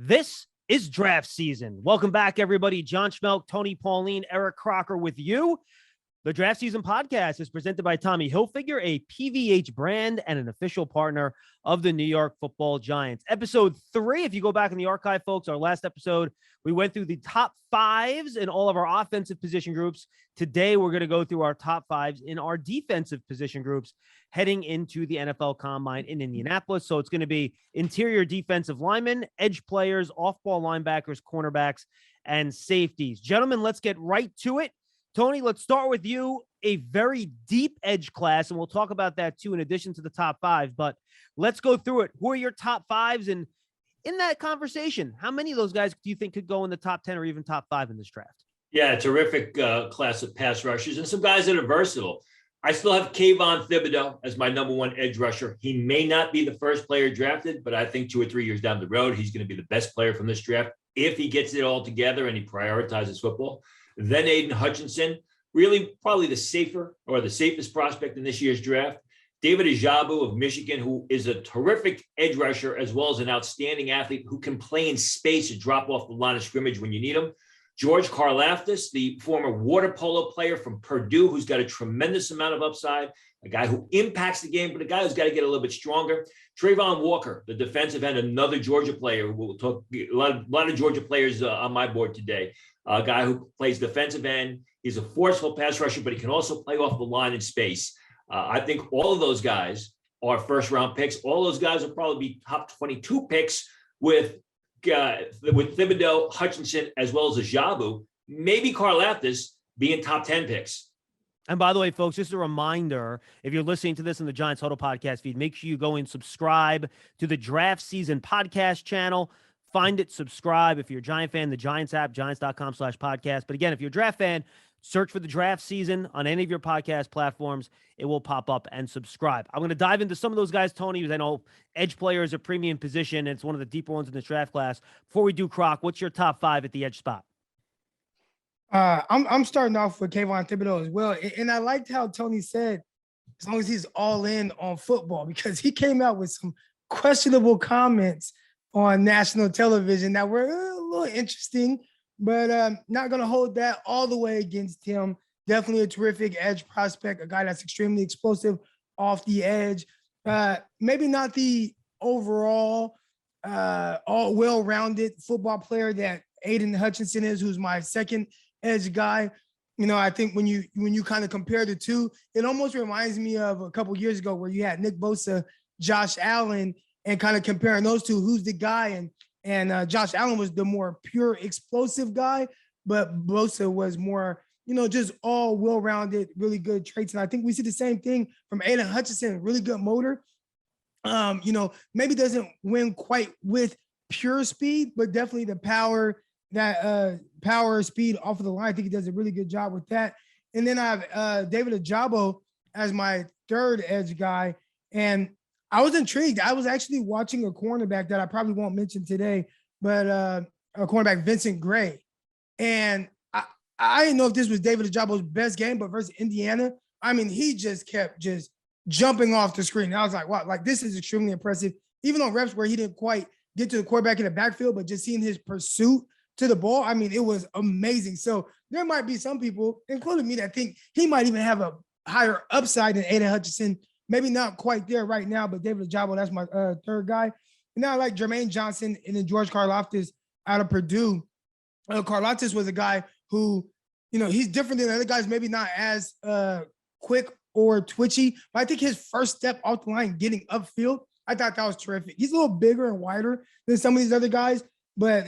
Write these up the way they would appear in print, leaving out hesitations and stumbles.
This is draft season. Welcome back, everybody. John Schmeelk, Tony, Pauline, Eric Crocker with you. The Draft Season Podcast is presented by Tommy Hilfiger, a PVH brand and an official partner of the New York Football Giants. Episode 3, if you go back in the archive, folks, our last episode, we went through the top 5s in all of our offensive position groups. Today, we're going to go through our top 5s in our defensive position groups heading into the NFL Combine in Indianapolis. So it's going to be interior defensive linemen, edge players, off-ball linebackers, cornerbacks, and safeties. Gentlemen, let's get right to it. Tony, let's start with you. A very deep edge class, and we'll talk about that too in addition to the top 5. But let's go through it. Who are your top 5s? And in that conversation, how many of those guys do you think could go in the top 10 or even top 5 in this draft? Yeah, terrific class of pass rushers and some guys that are versatile. I still have Kayvon Thibodeau as my number 1 edge rusher. He may not be the first player drafted, but I think 2 or 3 years down the road, he's going to be the best player from this draft if he gets it all together and he prioritizes football. Then Aiden Hutchinson, really probably the safest prospect in this year's draft. David Ajabu of Michigan, who is a terrific edge rusher as well as an outstanding athlete who can play in space and drop off the line of scrimmage when you need him. George Karlaftis, the former water polo player from Purdue, who's got a tremendous amount of upside, a guy who impacts the game, but a guy who's got to get a little bit stronger. Trayvon Walker, the defensive end, another Georgia player. We'll talk a lot of Georgia players on my board today. A guy who plays defensive end. He's a forceful pass rusher, but he can also play off the line in space. I think all of those guys are first-round picks. All those guys will probably be top 22 picks with Thibodeau, Hutchinson, as well as Ajabu, maybe Karlaftis being top 10 picks. And by the way, folks, just a reminder, if you're listening to this in the Giants Huddle podcast feed, make sure you go and subscribe to the Draft Season podcast channel. Find it, subscribe. If you're a Giant fan, the Giants app, giants.com/podcast. But again, if you're a draft fan, search for the Draft Season on any of your podcast platforms. It will pop up, and subscribe. I'm going to dive into some of those guys, Tony, because I know edge player is a premium position, and it's one of the deeper ones in this draft class. Before we do, Croc, what's your top 5 at the edge spot? I'm starting off with Kayvon Thibodeau as well. And I liked how Tony said, as long as he's all in on football, because he came out with some questionable comments on national television that were a little interesting, but not going to hold that all the way against him. Definitely a terrific edge prospect, a guy that's extremely explosive off the edge. Maybe not the overall all well-rounded football player that Aiden Hutchinson is, who's my second edge guy. You know, I think when you kind of compare the two, it almost reminds me of a couple years ago where you had Nick Bosa, Josh Allen, and kind of comparing those two, who's the guy? And Josh Allen was the more pure explosive guy, but Bosa was more, just all well-rounded, really good traits. And I think we see the same thing from Aiden Hutchinson, really good motor. Maybe doesn't win quite with pure speed, but definitely the power, speed off of the line. I think he does a really good job with that. And then I have David Ajabu as my third edge guy. And I was intrigued. I was actually watching a cornerback that I probably won't mention today, but a cornerback, Vincent Gray. And I didn't know if this was David Ajabu's best game, but versus Indiana, I mean, he just kept jumping off the screen. I was like, wow, this is extremely impressive. Even on reps where he didn't quite get to the quarterback in the backfield, but just seeing his pursuit to the ball, I mean, it was amazing. So there might be some people, including me, that think he might even have a higher upside than Aiden Hutchinson. Maybe not quite there right now, but David Ajabu, that's my third guy. And now I like Jermaine Johnson and then George Karlaftis out of Purdue. Karlaftis was a guy who, he's different than the other guys, maybe not as quick or twitchy, but I think his first step off the line, getting upfield, I thought that was terrific. He's a little bigger and wider than some of these other guys, but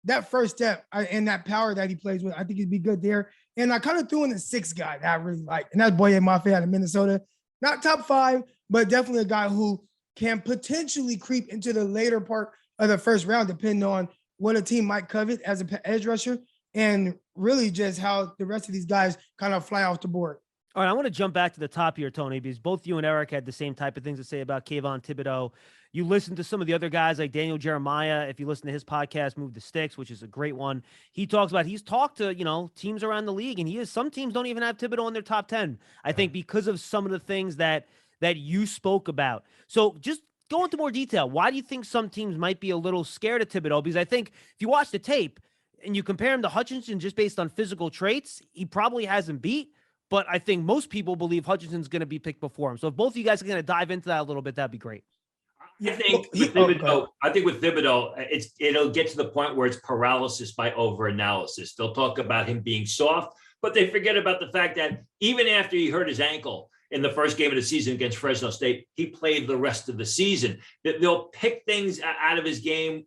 that first step and that power that he plays with, I think he'd be good there. And I kind of threw in the sixth guy that I really like, and that's Boye Mafe out of Minnesota. Not top 5, but definitely a guy who can potentially creep into the later part of the first round, depending on what a team might covet as an edge rusher, and really just how the rest of these guys kind of fly off the board. All right, I want to jump back to the top here, Tony, because both you and Eric had the same type of things to say about Kayvon Thibodeau. You listen to some of the other guys like Daniel Jeremiah. If you listen to his podcast, Move the Sticks, which is a great one, he's talked to, teams around the league, and some teams don't even have Thibodeau in their top 10. I think because of some of the things that you spoke about. So just go into more detail. Why do you think some teams might be a little scared of Thibodeau? Because I think if you watch the tape and you compare him to Hutchinson just based on physical traits, he probably hasn't beat. But I think most people believe Hutchinson's going to be picked before him. So if both of you guys are going to dive into that a little bit, that'd be great. I think with Thibodeau, it'll get to the point where it's paralysis by overanalysis. They'll talk about him being soft, but they forget about the fact that even after he hurt his ankle in the first game of the season against Fresno State, he played the rest of the season. They'll pick things out of his game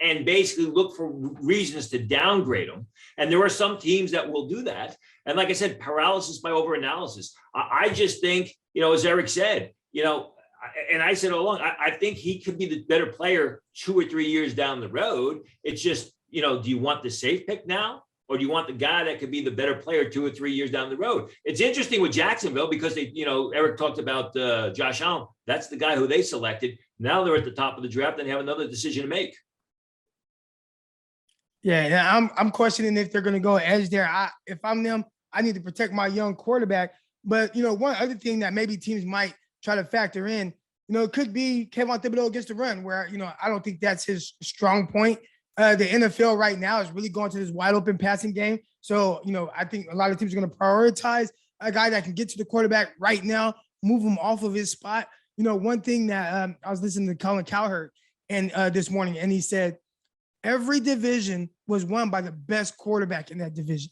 and basically look for reasons to downgrade him. And there are some teams that will do that. And like I said, paralysis by overanalysis. I just think, as Eric said, and I said all along, I think he could be the better player 2 or 3 years down the road. It's just, do you want the safe pick now? Or do you want the guy that could be the better player 2 or 3 years down the road? It's interesting with Jacksonville because they, Eric talked about Josh Allen. That's the guy who they selected. Now they're at the top of the draft and have another decision to make. Yeah, I'm questioning if they're going to go edge there. If I'm them, I need to protect my young quarterback. But, one other thing that maybe teams might try to factor in, it could be Kayvon Thibodeau against the run, where, I don't think that's his strong point. The NFL right now is really going to this wide open passing game. So, I think a lot of teams are going to prioritize a guy that can get to the quarterback right now, move him off of his spot. One thing that I was listening to Colin Cowherd and this morning, and he said, every division was won by the best quarterback in that division.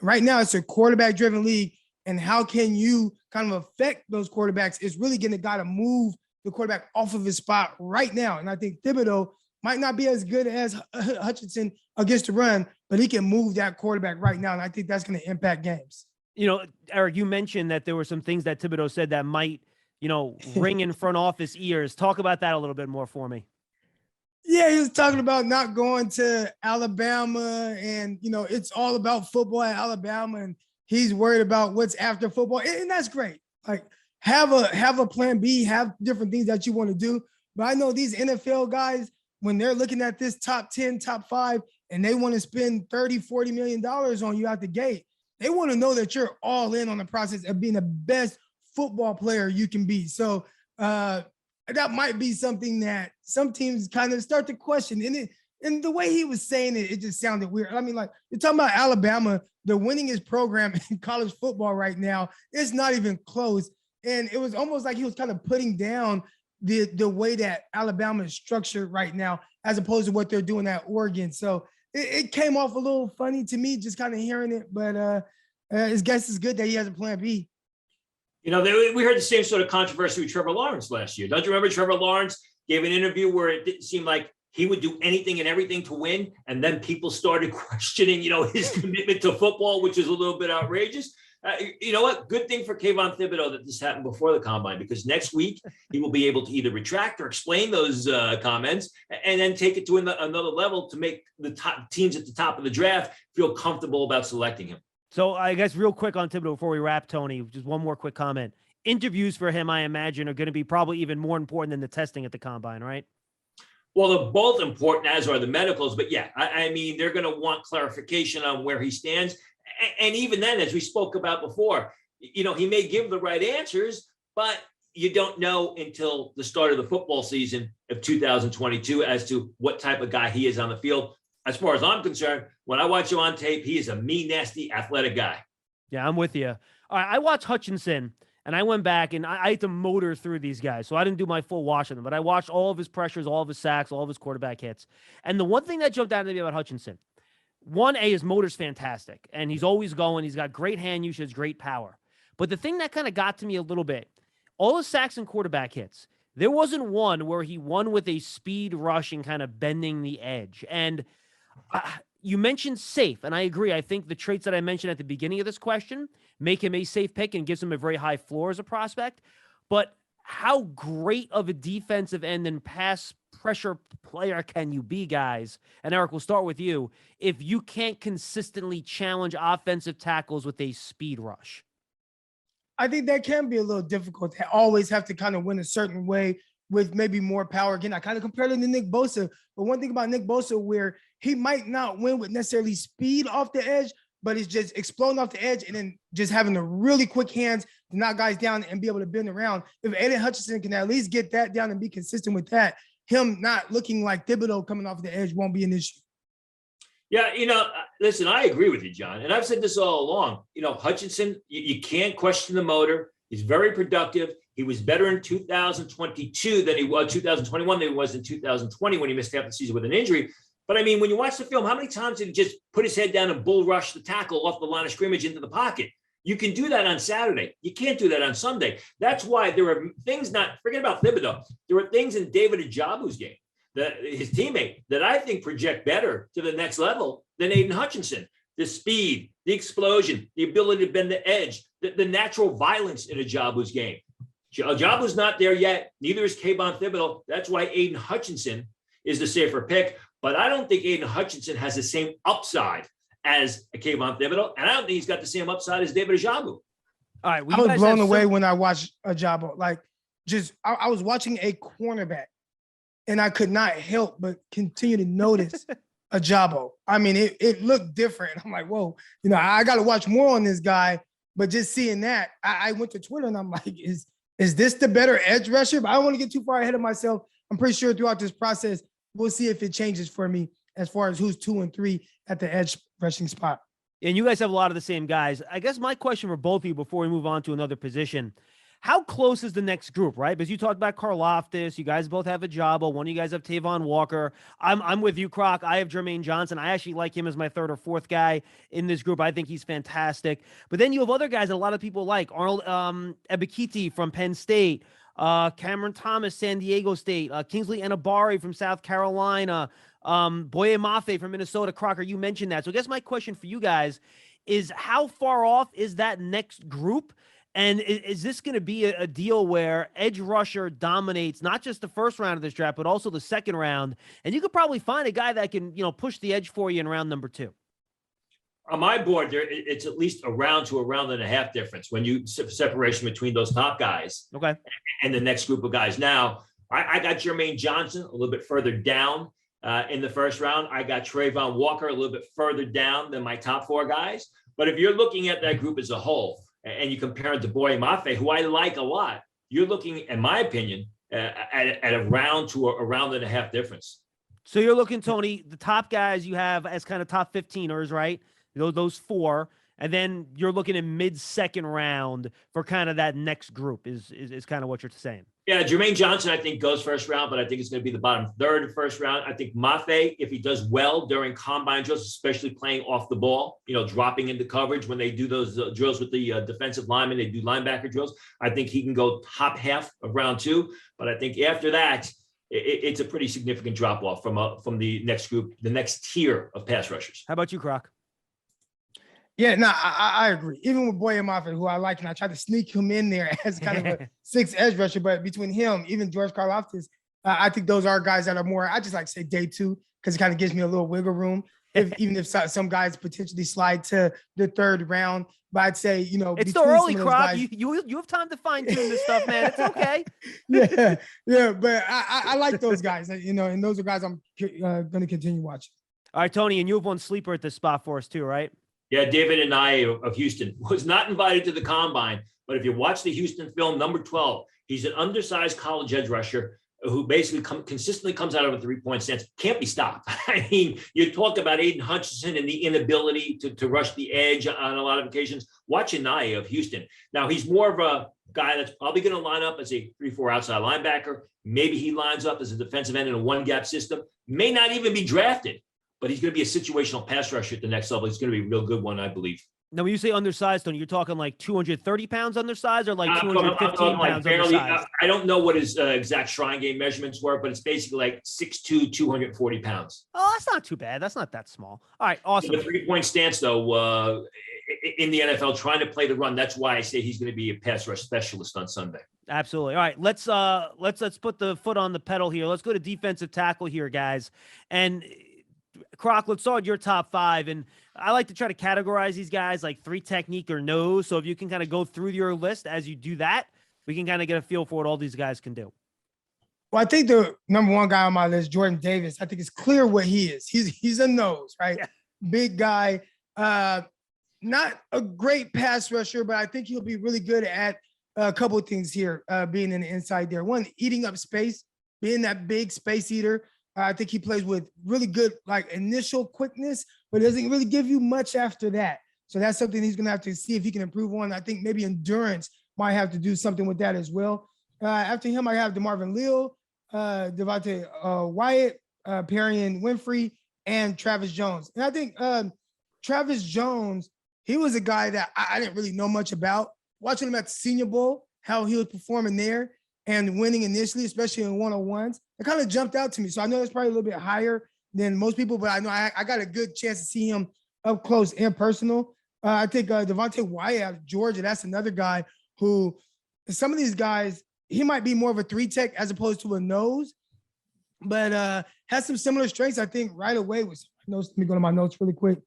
Right now, it's a quarterback-driven league, and how can you kind of affect those quarterbacks is really going to got to move the quarterback off of his spot right now. And I think Thibodeau might not be as good as Hutchinson against the run, but he can move that quarterback right now, and I think that's going to impact games. Eric, you mentioned that there were some things that Thibodeau said that might, ring in front office ears. Talk about that a little bit more for me. Yeah, he was talking about not going to Alabama and, it's all about football at Alabama and he's worried about what's after football. And that's great. Like have a plan B, have different things that you want to do. But I know these NFL guys, when they're looking at this top 10, top 5, and they want to spend $30, $40 million on you out the gate, they want to know that you're all in on the process of being the best football player you can be. So, that might be something that some teams kind of start to question. And the way he was saying it, it just sounded weird. I mean, like, you're talking about Alabama, the winningest program in college football right now. It's not even close. And it was almost like he was kind of putting down the way that Alabama is structured right now, as opposed to what they're doing at Oregon. So it came off a little funny to me, just kind of hearing it. But his guess is good that he has a plan B. We heard the same sort of controversy with Trevor Lawrence last year. Don't you remember Trevor Lawrence gave an interview where it didn't seem like he would do anything and everything to win? And then people started questioning, his commitment to football, which is a little bit outrageous. You know what? Good thing for Kayvon Thibodeau that this happened before the combine, because next week he will be able to either retract or explain those comments and then take it to another level to make the top teams at the top of the draft feel comfortable about selecting him. So I guess real quick on Thibodeau before we wrap, Tony, just one more quick comment. Interviews for him, I imagine, are going to be probably even more important than the testing at the combine, right? Well, they're both important, as are the medicals. But yeah, I mean, they're going to want clarification on where he stands. And even then, as we spoke about before, he may give the right answers, but you don't know until the start of the football season of 2022 as to what type of guy he is on the field. As far as I'm concerned, when I watch him on tape, he is a mean, nasty, athletic guy. Yeah, I'm with you. All right, I watched Hutchinson, and I went back, and I had to motor through these guys, so I didn't do my full watch of them, but I watched all of his pressures, all of his sacks, all of his quarterback hits. And the one thing that jumped out at me about Hutchinson, his motor's fantastic, and he's always going. He's got great hand usage, great power. But the thing that kind of got to me a little bit, all his sacks and quarterback hits, there wasn't one where he won with a speed rush and kind of bending the edge. And you mentioned safe, and I agree. I think the traits that I mentioned at the beginning of this question make him a safe pick and gives him a very high floor as a prospect. But how great of a defensive end and pass pressure player can you be, guys? And Eric, we'll start with you. If you can't consistently challenge offensive tackles with a speed rush. I think that can be a little difficult. They always have to kind of win a certain way with maybe more power. Again, I kind of compared him to Nick Bosa, but one thing about Nick Bosa, where he might not win with necessarily speed off the edge, but he's just exploding off the edge and then just having the really quick hands to knock guys down and be able to bend around. If Aiden Hutchinson can at least get that down and be consistent with that, him not looking like Thibodeau coming off the edge won't be an issue. Yeah, listen, I agree with you, John. And I've said this all along. Hutchinson, you can't question the motor. He's very productive. He was better in 2022 than he was 2021 than he was in 2020 when he missed half the season with an injury. But I mean, when you watch the film, how many times did he just put his head down and bull rush the tackle off the line of scrimmage into the pocket? You can do that on Saturday. You can't do that on Sunday. That's why there are things forget about Thibodeau. There are things in David Ajabu's game, his teammate, that I think project better to the next level than Aiden Hutchinson. The speed, the explosion, the ability to bend the edge, the natural violence in Ajabu's game. Ajabu's not there yet. Neither is Kayvon Thibodeau. That's why Aiden Hutchinson is the safer pick. But I don't think Aiden Hutchinson has the same upside as Kayvon Thibodeau, and I don't think he's got the same upside as David Ajabu. All right, I was blown away when I watched Ajabu. Like, I was watching a cornerback, and I could not help but continue to notice Ajabu. I mean, it looked different. I'm like, whoa, I got to watch more on this guy. But just seeing that, I went to Twitter and I'm like, is this the better edge rusher? But I don't want to get too far ahead of myself. I'm pretty sure throughout this process, we'll see if it changes for me as far as who's 2 and 3 at the edge rushing spot. And you guys have a lot of the same guys. I guess my question for both of you before we move on to another position, how close is the next group, right? Because you talked about Karlaftis. You guys both have Ajabo. One of you guys have Tavon Walker. I'm with you, Croc. I have Jermaine Johnson. I actually like him as my third or fourth guy in this group. I think he's fantastic. But then you have other guys that a lot of people like. Arnold Ebikiti from Penn State. Cameron Thomas, San Diego State. Kingsley Enagbare from South Carolina. Boye Mafe from Minnesota. Crocker, you mentioned that. So I guess my question for you guys is, how far off is that next group? And is this going to be a deal where edge rusher dominates not just the first round of this draft, but also the second round? And you could probably find a guy that can, push the edge for you in round number 2. On my board, it's at least a round to a round and a half difference when you separation between those top guys, okay, and the next group of guys. Now, I got Jermaine Johnson a little bit further down in the first round. I got Travon Walker a little bit further down than my top 4 guys. But if you're looking at that group as a whole, and you compare it to Boye Mafe, who I like a lot, you're looking, in my opinion, at a round to a round and a half difference. So you're looking, Tony, the top guys you have as kind of top 15ers, right? Those 4. And then you're looking at mid-second round for kind of that next group is kind of what you're saying. Yeah, Jermaine Johnson, I think, goes first round, but I think it's going to be the bottom third first round. I think Mafe, if he does well during combine drills, especially playing off the ball, dropping into coverage when they do those drills with the defensive linemen, they do linebacker drills. I think he can go top half of round 2. But I think after that, it's a pretty significant drop off from the next group, the next tier of pass rushers. How about you, Croc? Yeah, no, I agree. Even with Boye Mafe, who I like, and I tried to sneak him in there as kind of a 6th edge rusher, but between him, even George Karlaftis, I think those are guys that are more, I just like to say day 2, because it kind of gives me a little wiggle room. Even if some guys potentially slide to the 3rd round, but I'd say, it's still early, Croc. Guys, you have time to fine tune this stuff, man. It's okay. yeah, but I like those guys, and those are guys I'm going to continue watching. All right, Tony, and you have one sleeper at this spot for us too, right? Yeah, David and I of Houston was not invited to the combine, but if you watch the Houston film, number 12, he's an undersized college edge rusher who basically consistently comes out of a 3-point stance, can't be stopped. I mean, you talk about Aiden Hutchinson and the inability to rush the edge on a lot of occasions. Watch Anaya of Houston. Now, he's more of a guy that's probably going to line up as a 3-4 outside linebacker. Maybe he lines up as a defensive end in a one-gap system. May not even be drafted, but he's going to be a situational pass rusher at the next level. He's going to be a real good one, I believe. Now, when you say undersized, Tony, you're talking like 230 pounds undersized or like 215 pounds barely, undersized? I don't know what his exact Shrine Game measurements were, but it's basically like 6'2", 240 pounds. Oh, that's not too bad. That's not that small. All right, awesome. The 3-point stance, though, in the NFL, trying to play the run, that's why I say he's going to be a pass rush specialist on Sunday. Absolutely. All right, let's put the foot on the pedal here. Let's go to defensive tackle here, guys. And Croc, let's start your top 5. And I like to try to categorize these guys like 3 technique or no. So if you can kind of go through your list as you do that, we can kind of get a feel for what all these guys can do. Well, I think the number 1 guy on my list, Jordan Davis, I think it's clear what he is. He's a nose, right? Yeah. Big guy. not a great pass rusher, but I think he'll be really good at a couple of things here, being in the inside there. One, eating up space, being that big space eater. I think he plays with really good like initial quickness, but doesn't really give you much after that. So that's something he's going to have to see if he can improve on. I think maybe endurance might have to do something with that as well. After him, I have DeMarvin Leal, Devontae Wyatt, Perrion Winfrey, and Travis Jones. And I think Travis Jones, he was a guy that I didn't really know much about. Watching him at the Senior Bowl, how he was performing there and winning initially, especially in one-on-ones, it kind of jumped out to me. So I know it's probably a little bit higher than most people, but I know I got a good chance to see him up close and personal. I think Devontae Wyatt out of Georgia, that's another guy who some of these guys, he might be more of a 3-tech as opposed to a nose, but has some similar strengths, I think, right away. Let me go to my notes really quick.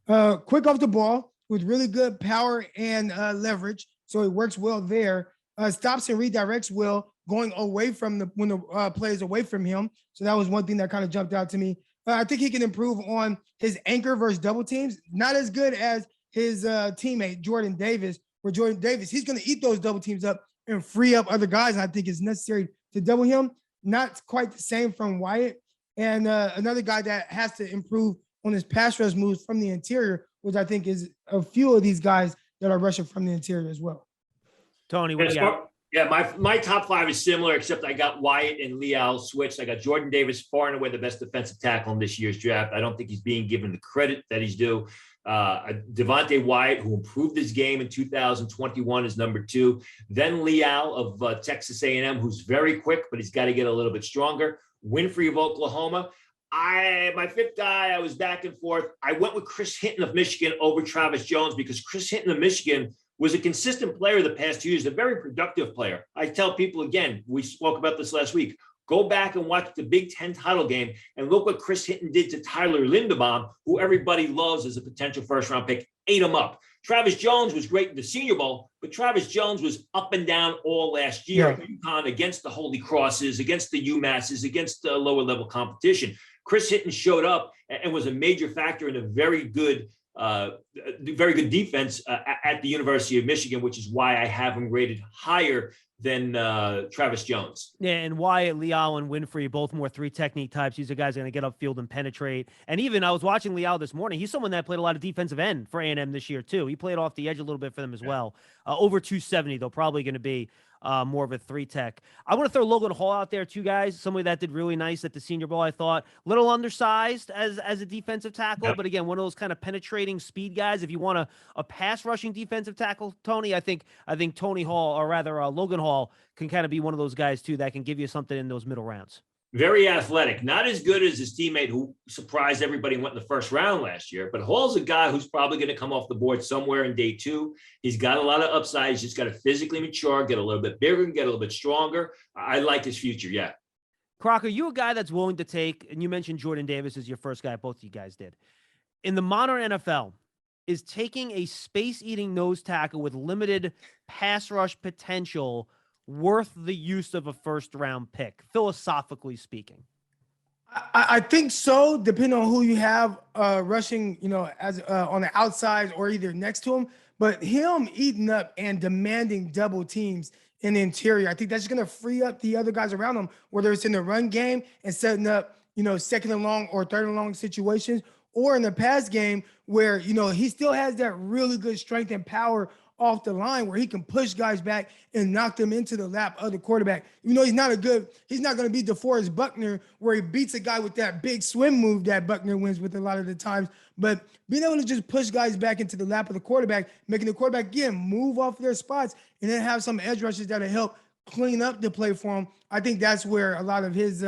Quick off the ball with really good power and leverage. So it works well there. Stops and redirects well, going away from when the players away from him. So that was one thing that kind of jumped out to me. I think he can improve on his anchor versus double teams. Not as good as his teammate, Jordan Davis, where Jordan Davis, he's going to eat those double teams up and free up other guys. And I think it's necessary to double him. Not quite the same from Wyatt. And another guy that has to improve on his pass rush moves from the interior, which I think is a few of these guys that are rushing from the interior as well. Tony, what do you got? Yeah, my top 5 is similar, except I got Wyatt and Leal switched. I got Jordan Davis, far and away the best defensive tackle in this year's draft. I don't think he's being given the credit that he's due. Devontae Wyatt, who improved his game in 2021, is number 2. Then Leal of Texas A&M, who's very quick, but he's got to get a little bit stronger. Winfrey of Oklahoma. My 5th guy, I was back and forth. I went with Chris Hinton of Michigan over Travis Jones because Chris Hinton of Michigan was a consistent player the past 2 years, a very productive player. I tell people again, we spoke about this last week, go back and watch the Big Ten title game and look what Chris Hinton did to Tyler Linderbaum, who everybody loves as a potential first-round pick, ate him up. Travis Jones was great in the Senior Bowl, but Travis Jones was up and down all last year at UConn against the Holy Crosses, against the UMasses, against the lower-level competition. Chris Hinton showed up and was a major factor in a very good defense at the University of Michigan, which is why I have him rated higher than Travis Jones. Yeah, and Wyatt, Leal, and Winfrey, both more 3 technique types. These are guys going to get upfield and penetrate. And even I was watching Leal this morning. He's someone that played a lot of defensive end for A&M this year, too. He played off the edge a little bit for them as well. Over 270, though, probably going to be more of a 3-tech. I want to throw Logan Hall out there, too, guys. Somebody that did really nice at the Senior Bowl, I thought. Little undersized as a defensive tackle, but again, one of those kind of penetrating speed guys. If you want a pass rushing defensive tackle, Tony, I think Tony Hall, or rather Logan Hall, can kind of be one of those guys, too, that can give you something in those middle rounds. Very athletic, not as good as his teammate who surprised everybody and went in the first round last year, but Hall's a guy who's probably going to come off the board somewhere in day 2. He's got a lot of upside. He's just got to physically mature, get a little bit bigger, and get a little bit stronger. I like his future. Yeah. Crocker, you a guy that's willing to take, and you mentioned Jordan Davis as your first guy. Both of you guys did. In the modern NFL, is taking a space-eating nose tackle with limited pass rush potential worth the use of a first-round pick, philosophically speaking? I think so, depending on who you have rushing, as on the outside or either next to him. But him eating up and demanding double teams in the interior, I think that's going to free up the other guys around him, whether it's in the run game and setting up, second and long or third and long situations, or in the pass game where, he still has that really good strength and power off the line where he can push guys back and knock them into the lap of the quarterback. He's not going to be DeForest Buckner where he beats a guy with that big swim move that Buckner wins with a lot of the times. But being able to just push guys back into the lap of the quarterback, making the quarterback, again, move off their spots and then have some edge rushes that'll help clean up the play for him. I think that's where a lot of his,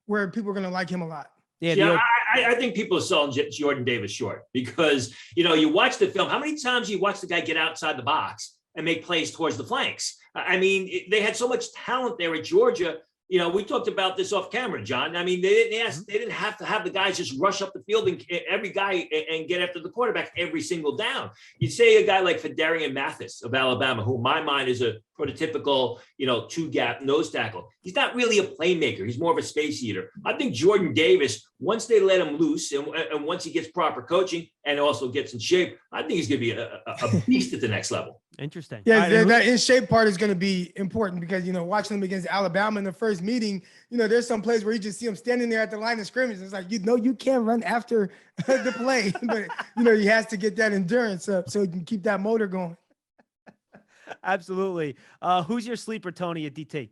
where people are going to like him a lot. Yeah, I think people are selling Jordan Davis short because, you watch the film. How many times you watch the guy get outside the box and make plays towards the flanks? I mean, they had so much talent there at Georgia. We talked about this off camera, John. I mean, they didn't have to have the guys just rush up the field and every guy and get after the quarterback every single down. You'd say a guy like Fedarian Mathis of Alabama, who in my mind is a prototypical, 2-gap nose tackle. He's not really a playmaker. He's more of a space eater. I think Jordan Davis once they let him loose and once he gets proper coaching and also gets in shape, I think he's going to be a beast at the next level. Interesting. Yeah, Right, that in shape part is going to be important because, watching them against Alabama in the first meeting, there's some plays where you just see him standing there at the line of scrimmage. It's like, you can't run after the play, but, he has to get that endurance up so he can keep that motor going. Absolutely. Who's your sleeper, Tony, at DT?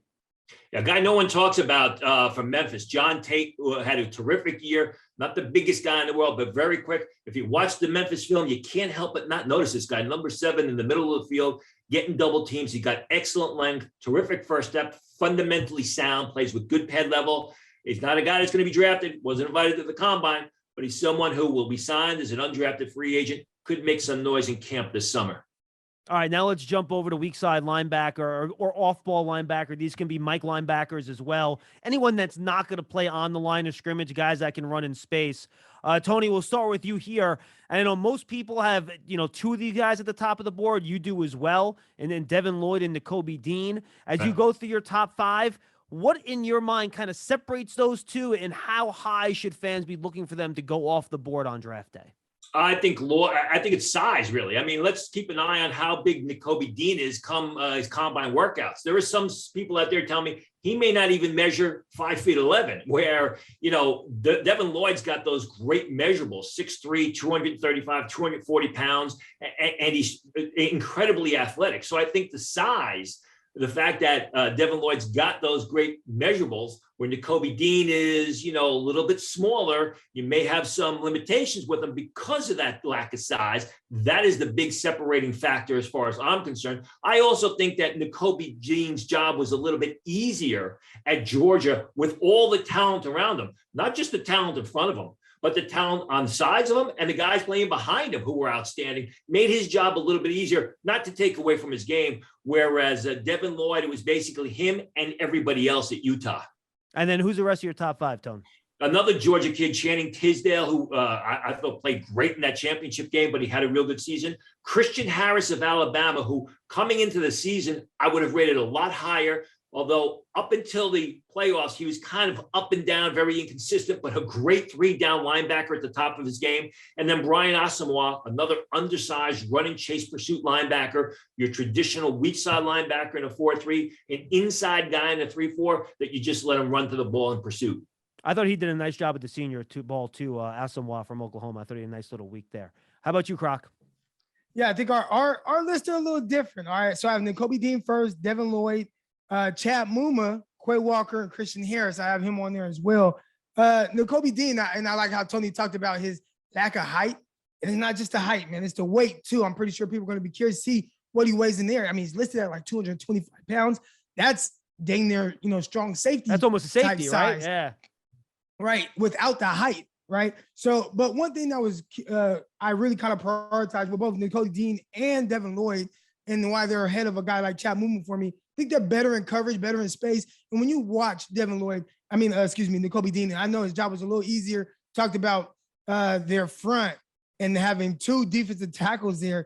A guy no one talks about from Memphis, John Tate, who had a terrific year. Not the biggest guy in the world, but very quick. If you watch the Memphis film, you can't help but not notice this guy. Number 7 in the middle of the field, getting double teams. He got excellent length, terrific first step, fundamentally sound, plays with good pad level. He's not a guy that's going to be drafted, wasn't invited to the combine, but he's someone who will be signed as an undrafted free agent, could make some noise in camp this summer. All right, now let's jump over to weak side linebacker or off-ball linebacker. These can be Mike linebackers as well. Anyone that's not going to play on the line of scrimmage, guys that can run in space. Tony, we'll start with you here. And I know most people have, 2 of these guys at the top of the board. You do as well. And then Devin Lloyd and Nakobe Dean. As you go through your top 5, what in your mind kind of separates those 2, and how high should fans be looking for them to go off the board on draft day? I think it's size, really. I mean, let's keep an eye on how big Nakobe Dean is come his combine workouts. There are some people out there telling me he may not even measure 5'11", where, Devin Lloyd's got those great measurables, 6'3", 235, 240 pounds, and he's incredibly athletic. So I think the size, the fact that Devin Lloyd's got those great measurables, where Nakobe Dean is, a little bit smaller, you may have some limitations with him because of that lack of size. That is the big separating factor as far as I'm concerned. I also think that Nakobe Dean's job was a little bit easier at Georgia with all the talent around him, not just the talent in front of him, but the talent on the sides of him and the guys playing behind him who were outstanding, made his job a little bit easier, not to take away from his game. Whereas Devin Lloyd, it was basically him and everybody else at Utah. And then who's the rest of your top 5, Tone? Another Georgia kid, Channing Tisdale, who I thought played great in that championship game, but he had a real good season. Christian Harris of Alabama, who coming into the season, I would have rated a lot higher. Although up until the playoffs, he was kind of up and down, very inconsistent, but a great 3-down linebacker at the top of his game. And then Brian Asamoah, another undersized running chase pursuit linebacker, your traditional weak side linebacker in a 4-3, an inside guy in a 3-4 that you just let him run to the ball in pursuit. I thought he did a nice job at the senior ball too, Asamoah from Oklahoma. I thought he had a nice little week there. How about you, Croc? Yeah, I think our lists are a little different. All right, so I have Nakobe Dean first, Devin Lloyd, Chad Muma, Quay Walker, and Christian Harris. I have him on there as well. Nakobe Dean, and I like how Tony talked about his lack of height. And it's not just the height, man. It's the weight, too. I'm pretty sure people are going to be curious to see what he weighs in there. I mean, he's listed at like 225 pounds. That's dang near, strong safety. That's almost a safety, right? Yeah. Right, without the height, right? So, but one thing that was I really kind of prioritized with both Nakobe Dean and Devin Lloyd, and why they're ahead of a guy like Chad Muma for me. I think they're better in coverage, better in space. And when you watch Nakobe Dean, I know his job was a little easier. Talked about their front and having 2 defensive tackles there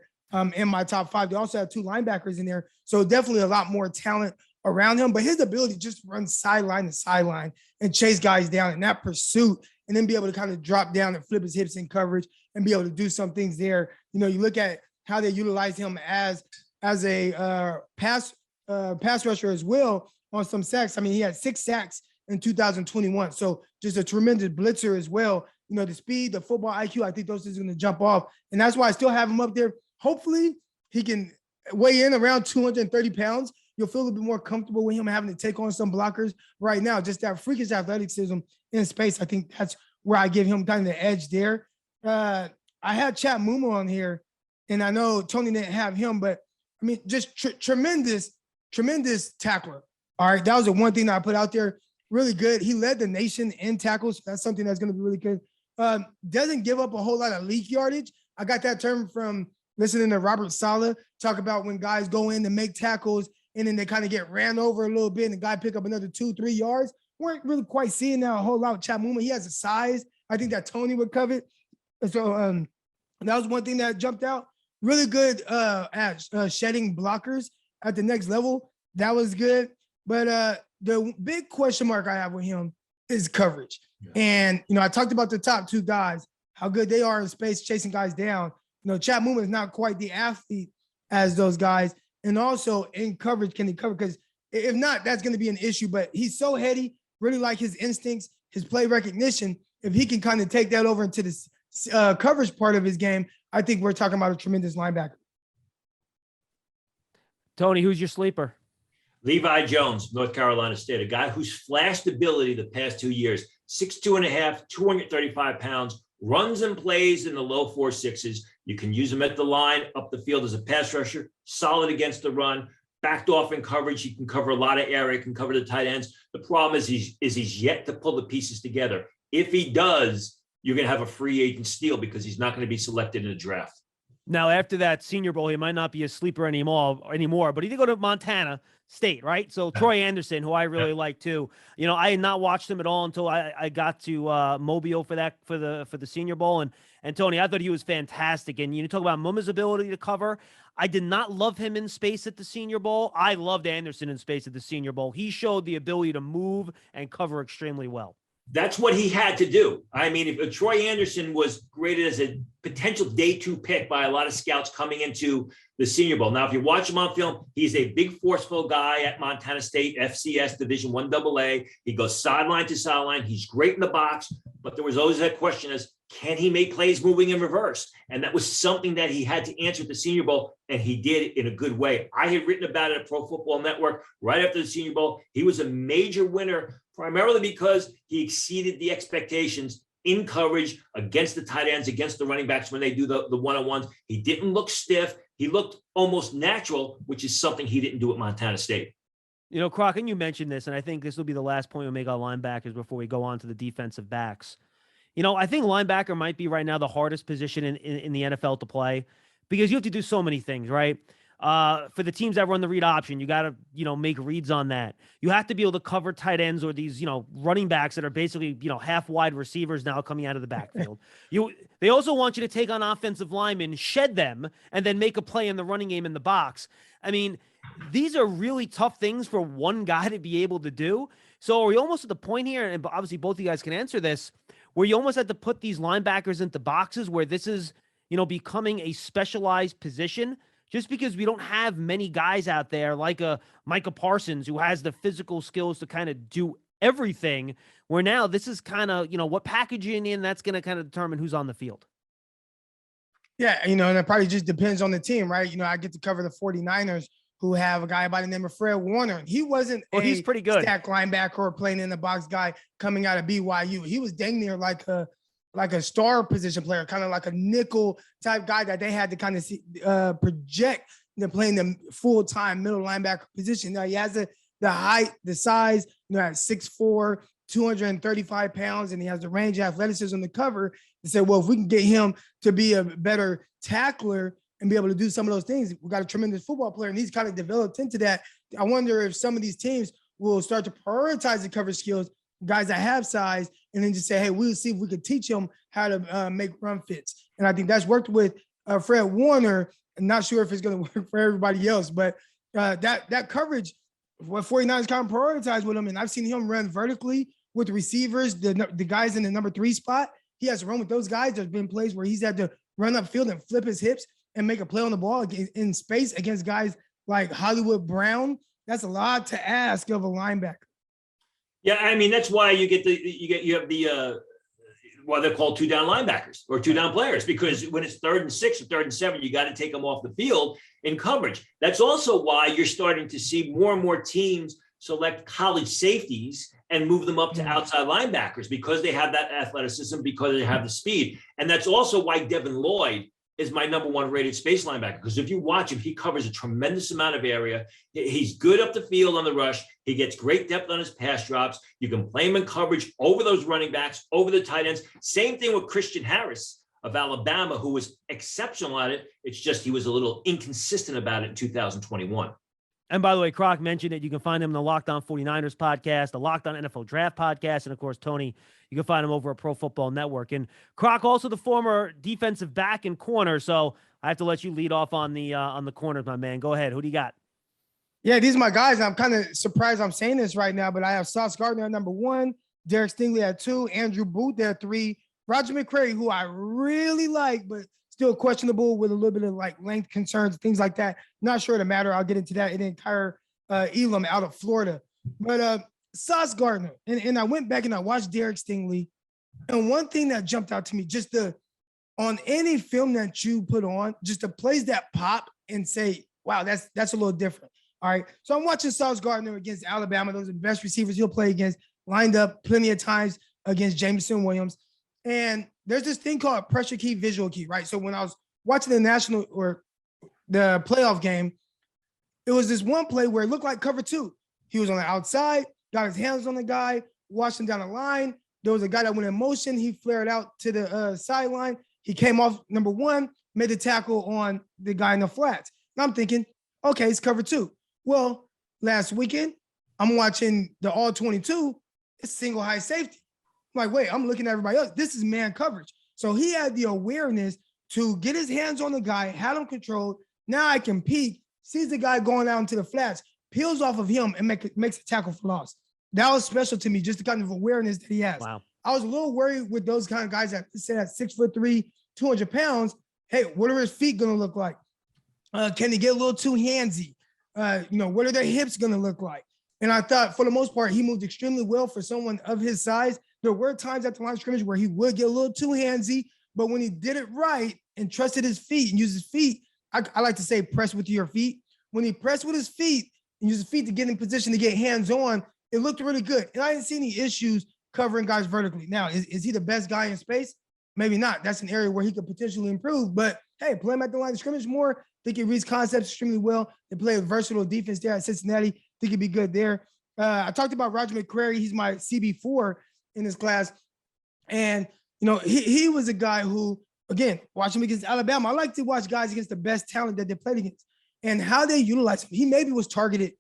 in my top 5. They also have 2 linebackers in there. So definitely a lot more talent around him. But his ability to just run sideline to sideline and chase guys down in that pursuit, and then be able to kind of drop down and flip his hips in coverage and be able to do some things there. You look at how they utilize him as a pass rusher as well on some sacks. I mean, he had 6 sacks in 2021. So just a tremendous blitzer as well. The speed, the football IQ, I think those things are going to jump off. And that's why I still have him up there. Hopefully he can weigh in around 230 pounds. You'll feel a little bit more comfortable with him having to take on some blockers right now. Just that freakish athleticism in space. I think that's where I give him kind of the edge there. I had Chad Muma on here, and I know Tony didn't have him, but I mean, just tremendous tackler. All right. That was the one thing that I put out there. Really good. He led the nation in tackles. That's something that's going to be really good. Doesn't give up a whole lot of leak yardage. I got that term from listening to Robert Saleh talk about when guys go in to make tackles and then they kind of get ran over a little bit and the guy pick up another 2-3 yards. Weren't really quite seeing that a whole lot with Chad Muma. He has a size I think that Tony would covet. So that was one thing that jumped out. Really good at shedding blockers at the next level. That was good. But the big question mark I have with him is coverage. Yeah. And, I talked about the top two guys, how good they are in space, chasing guys down. Chad Mooma is not quite the athlete as those guys. And also in coverage, can he cover? Because if not, that's going to be an issue. But he's so heady, really like his instincts, his play recognition. If he can kind of take that over into the coverage part of his game, I think we're talking about a tremendous linebacker. Tony, who's your sleeper? Levi Jones, North Carolina State, a guy who's flashed ability the past 2 years, 6'2.5", 235 pounds, runs and plays in the low 4.6s. You can use him at the line, up the field as a pass rusher, solid against the run, backed off in coverage. He can cover a lot of area, can cover the tight ends. The problem is he's yet to pull the pieces together. If he does, you're going to have a free agent steal because he's not going to be selected in the draft. Now, after that Senior Bowl, he might not be a sleeper anymore, but he did go to Montana State, right? So Troy Anderson, who I really like too. I had not watched him at all until I got to Mobile for the Senior Bowl, and Tony, I thought he was fantastic. And you talk about Muma's ability to cover. I did not love him in space at the Senior Bowl. I loved Anderson in space at the Senior Bowl. He showed the ability to move and cover extremely well. That's what he had to do. I mean, if Troy Anderson was graded as a potential day 2 pick by a lot of scouts coming into the Senior Bowl. Now, if you watch him on film, he's a big, forceful guy at Montana State, FCS Division I AA. He goes sideline to sideline. He's great in the box, but there was always that question as, can he make plays moving in reverse? And that was something that he had to answer at the Senior Bowl, and he did in a good way. I had written about it at Pro Football Network right after the Senior Bowl. He was a major winner, primarily because he exceeded the expectations in coverage against the tight ends, against the running backs when they do the one-on-ones. He didn't look stiff. He looked almost natural, which is something he didn't do at Montana State. Croc, and you mentioned this, and I think this will be the last point we'll make on linebackers before we go on to the defensive backs. I think linebacker might be right now the hardest position in the NFL to play because you have to do so many things, right? For the teams that run the read option, you got to, make reads on that. You have to be able to cover tight ends or these, running backs that are basically, half wide receivers now coming out of the backfield. They also want you to take on offensive linemen, shed them, and then make a play in the running game in the box. I mean, these are really tough things for one guy to be able to do. So are we almost at the point here, and obviously both of you guys can answer this, where you almost have to put these linebackers into boxes where this is, becoming a specialized position just because we don't have many guys out there like a Micah Parsons who has the physical skills to kind of do everything, where now this is kind of, what packaging in that's going to kind of determine who's on the field. Yeah, and it probably just depends on the team, right? I get to cover the 49ers who have a guy by the name of Fred Warner. He wasn't he's pretty good stack linebacker or playing in the box guy coming out of BYU. He was dang near like a star position player, kind of like a nickel type guy that they had to kind of project them playing the full-time middle linebacker position. Now he has the height, the size, at 6'4", 235 pounds, and he has the range of athleticism to cover. They said, well, if we can get him to be a better tackler and be able to do some of those things, we got a tremendous football player, and he's kind of developed into that. I wonder if some of these teams will start to prioritize the coverage skills, guys that have size, and then just say, hey, we'll see if we can teach them how to make run fits. And I think that's worked with Fred Warner. I'm not sure if it's going to work for everybody else, but that coverage, what 49ers kind of prioritize with him, and I've seen him run vertically with the receivers, the guys in the number 3 spot. He has to run with those guys. There's been plays where he's had to run upfield and flip his hips and make a play on the ball in space against guys like Hollywood Brown. That's a lot to ask of a linebacker. Yeah, I mean, that's why you have the what they're called 2-down linebackers or 2-down players, because when it's 3rd and 6 or 3rd and 7, you got to take them off the field in coverage. That's also why you're starting to see more and more teams select college safeties and move them up to outside linebackers because they have that athleticism, because they have the speed. And that's also why Devin Lloyd is my number 1 rated space linebacker, because if you watch him, he covers a tremendous amount of area. He's good up the field on the rush. He gets great depth on his pass drops. You can play him in coverage over those running backs, over the tight ends. Same thing with Christian Harris of Alabama, who was exceptional at it. It's just he was a little inconsistent about it in 2021. And by the way, Croc mentioned it. You can find him in the Locked On 49ers podcast, the Locked On NFL Draft podcast, and of course, Tony, you can find him over at Pro Football Network. And Croc, also the former defensive back and corner. So I have to let you lead off on the corners, my man. Go ahead. Who do you got? Yeah, these are my guys. I'm kind of surprised I'm saying this right now, but I have Sauce Gardner at number 1. Derek Stingley at 2, Andrew Booth at 3, Roger McCreary, who I really like, but still questionable with a little bit of like length concerns, things like that. Not sure to matter. I'll get into that in the entire Elam out of Florida. But Sauce Gardner, and I went back and I watched Derek Stingley. And one thing that jumped out to me, just on any film that you put on, just the plays that pop and say, wow, that's a little different. All right. So I'm watching Sauce Gardner against Alabama. Those are the best receivers he'll play against, lined up plenty of times against Jameson Williams. And there's this thing called pressure key, visual key, right? So when I was watching the national or the playoff game, it was this one play where it looked like cover 2. He was on the outside, got his hands on the guy, watched him down the line. There was a guy that went in motion. He flared out to the sideline. He came off number 1, made the tackle on the guy in the flats. And I'm thinking, okay, it's cover 2. Well, last weekend, I'm watching the all 22. It's single high safety. I'm like, wait, I'm looking at everybody else. This is man coverage. So he had the awareness to get his hands on the guy, had him controlled. Now I can peek, sees the guy going out into the flats, peels off of him and makes a tackle for loss. That was special to me, just the kind of awareness that he has. Wow. I was a little worried with those kind of guys that say at 6'3", 200 pounds. Hey, what are his feet going to look like? Can he get a little too handsy? What are their hips going to look like? And I thought for the most part, he moved extremely well for someone of his size. There were times at the line of scrimmage where he would get a little too handsy, but when he did it right and trusted his feet and used his feet, I like to say press with your feet. When he pressed with his feet and used his feet to get in position to get hands-on, it looked really good. And I didn't see any issues covering guys vertically. Now, is he the best guy in space? Maybe not. That's an area where he could potentially improve. But, hey, play him at the line of scrimmage more. I think he reads concepts extremely well. They play a versatile defense there at Cincinnati. I think he'd be good there. I talked about Roger McCreary. He's my CB4 in this class. And, he was a guy who, again, watching him against Alabama, I like to watch guys against the best talent that they played against and how they utilize him. He maybe was targeted